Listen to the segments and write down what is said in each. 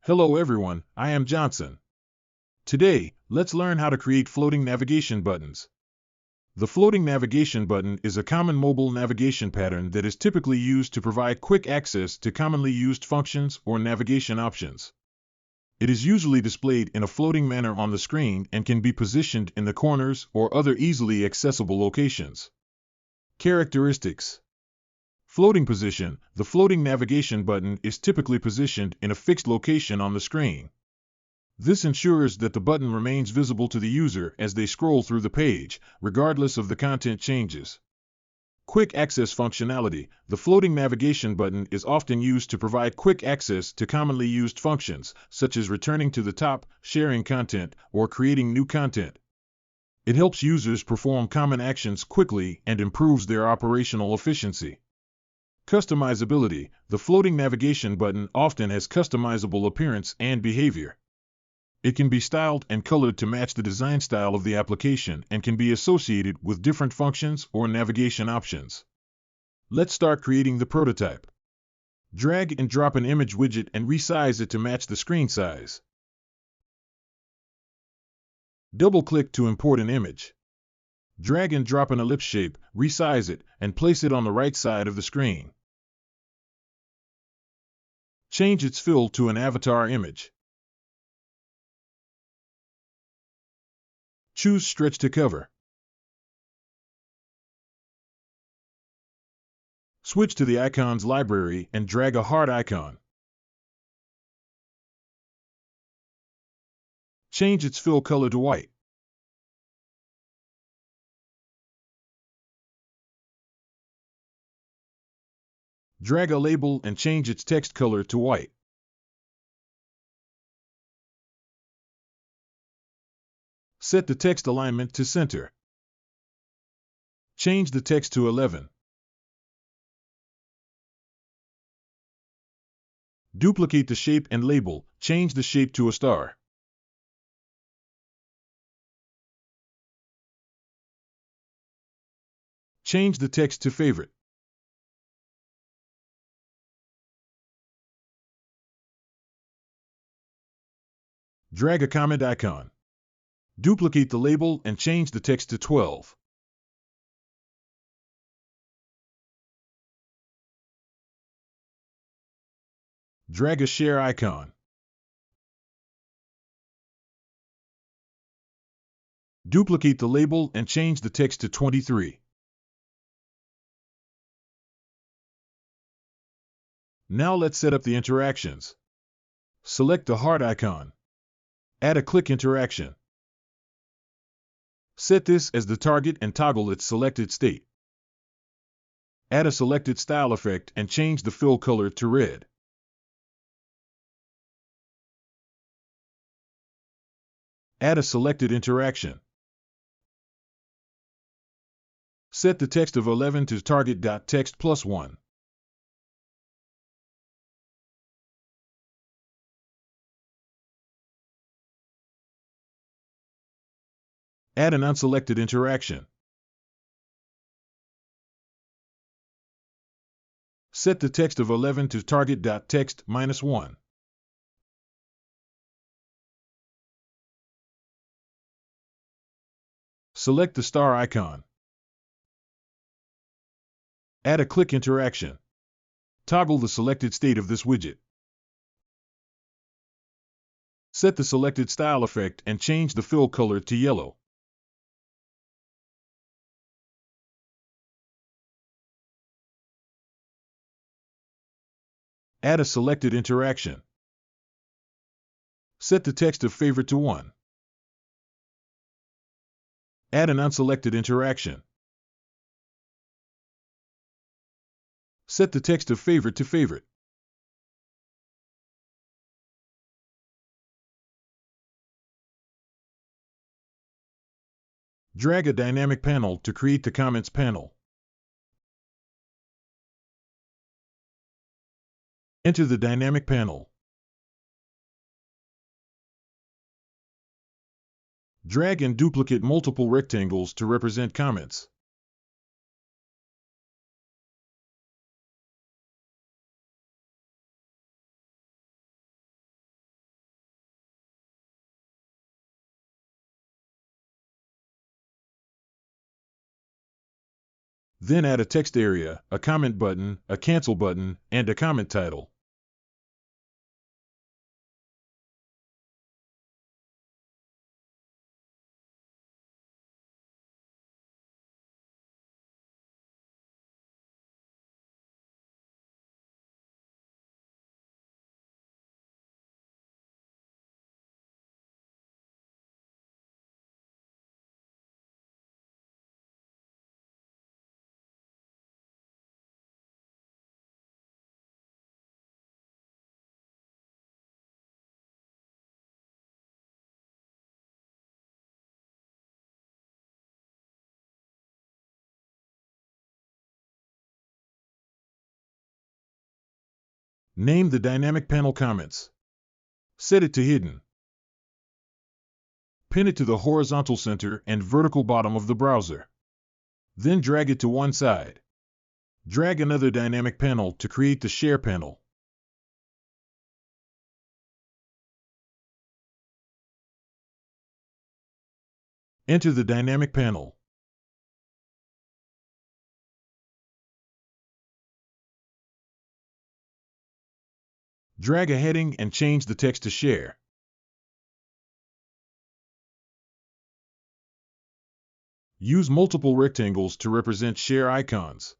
Hello everyone, I am Johnson. Today, let's learn how to create floating navigation buttons. The floating navigation button is a common mobile navigation pattern that is typically used to provide quick access to commonly used functions or navigation options. It is usually displayed in a floating manner on the screen and can be positioned in the corners or other easily accessible locations. Characteristics: Floating position: the floating navigation button is typically positioned in a fixed location on the screen. This ensures that the button remains visible to the user as they scroll through the page, regardless of the content changes. Quick access functionality: the floating navigation button is often used to provide quick access to commonly used functions, such as returning to the top, sharing content, or creating new content. It helps users perform common actions quickly and improves their operational efficiency. Customizability: the floating navigation button often has customizable appearance and behavior. It can be styled and colored to match the design style of the application and can be associated with different functions or navigation options. Let's start creating the prototype. Drag and drop an image widget and resize it to match the screen size. Double-click to import an image. Drag and drop an ellipse shape, resize it, and place it on the right side of the screen. Change its fill to an avatar image. Choose Stretch to Cover. Switch to the Icons library and drag a heart icon. Change its fill color to white. Drag a label and change its text color to white. Set the text alignment to center. Change the text to 11. Duplicate the shape and label. Change the shape to a star. Change the text to favorite. Drag a comment icon. Duplicate the label and change the text to 12. Drag a share icon. Duplicate the label and change the text to 23. Now let's set up the interactions. Select the heart icon. Add a click interaction. Set this as the target and toggle its selected state. Add a selected style effect and change the fill color to red. Add a selected interaction. Set the text of 11 to target.text plus 1. Add an unselected interaction. Set the text of 11 to target.text minus 1. Select the star icon. Add a click interaction. Toggle the selected state of this widget. Set the selected style effect and change the fill color to yellow. Add a selected interaction. Set the text of favorite to 1. Add an unselected interaction. Set the text of favorite to favorite. Drag a dynamic panel to create the comments panel. Enter the dynamic panel. Drag and duplicate multiple rectangles to represent comments. Then add a text area, a comment button, a cancel button, and a comment title. Name the dynamic panel comments. Set it to hidden. Pin it to the horizontal center and vertical bottom of the browser. Then drag it to one side. Drag another dynamic panel to create the Share panel. Enter the dynamic panel. Drag a heading and change the text to Share. Use multiple rectangles to represent Share icons.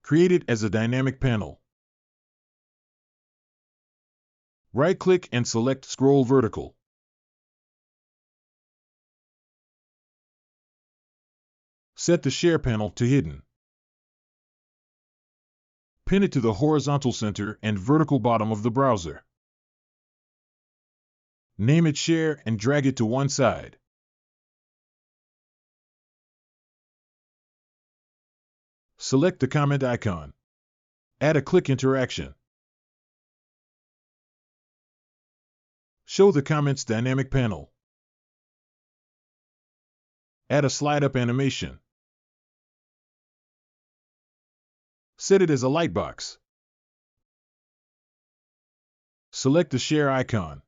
Create it as a dynamic panel. Right-click and select Scroll Vertical. Set the Share panel to hidden. Pin it to the horizontal center and vertical bottom of the browser. Name it Share and drag it to one side. Select the comment icon. Add a click interaction. Show the comments dynamic panel. Add a slide up animation. Set it as a lightbox. Select the Share icon.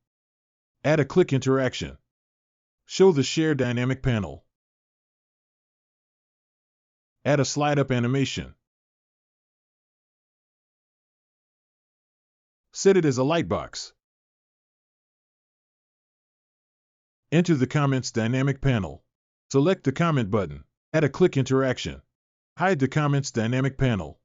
Add a click interaction. Show the Share dynamic panel. Add a slide up animation. Set it as a lightbox. Enter the comments dynamic panel. Select the comment button. Add a click interaction. Hide the comments dynamic panel.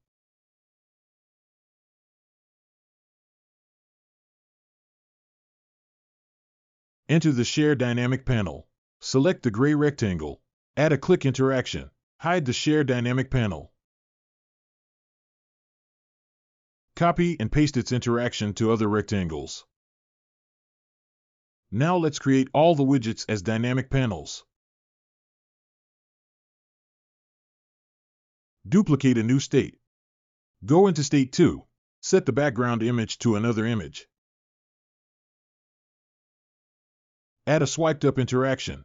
Enter the Share dynamic panel. Select the gray rectangle. Add a click interaction. Hide the Share dynamic panel. Copy and paste its interaction to other rectangles. Now let's create all the widgets as dynamic panels. Duplicate a new state. Go into State 2. Set the background image to another image. Add a swiped up interaction.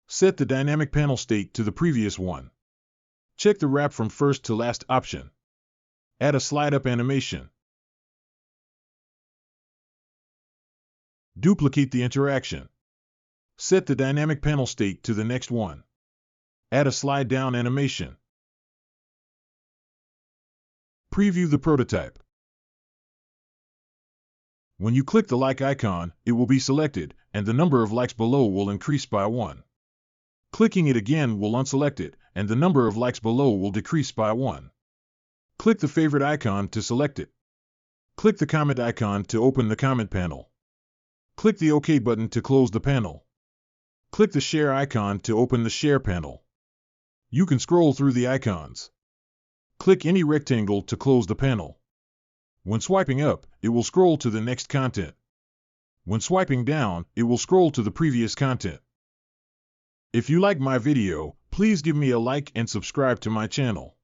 Set the dynamic panel state to the previous one. Check the wrap from first to last option. Add a slide up animation. Duplicate the interaction. Set the dynamic panel state to the next one. Add a slide down animation. Preview the prototype. When you click the like icon, it will be selected, and the number of likes below will increase by 1. Clicking it again will unselect it, and the number of likes below will decrease by 1. Click the favorite icon to select it. Click the comment icon to open the comment panel. Click the OK button to close the panel. Click the Share icon to open the Share panel. You can scroll through the icons. Click any rectangle to close the panel. When swiping up, it will scroll to the next content. When swiping down, it will scroll to the previous content. If you like my video, please give me a like and subscribe to my channel.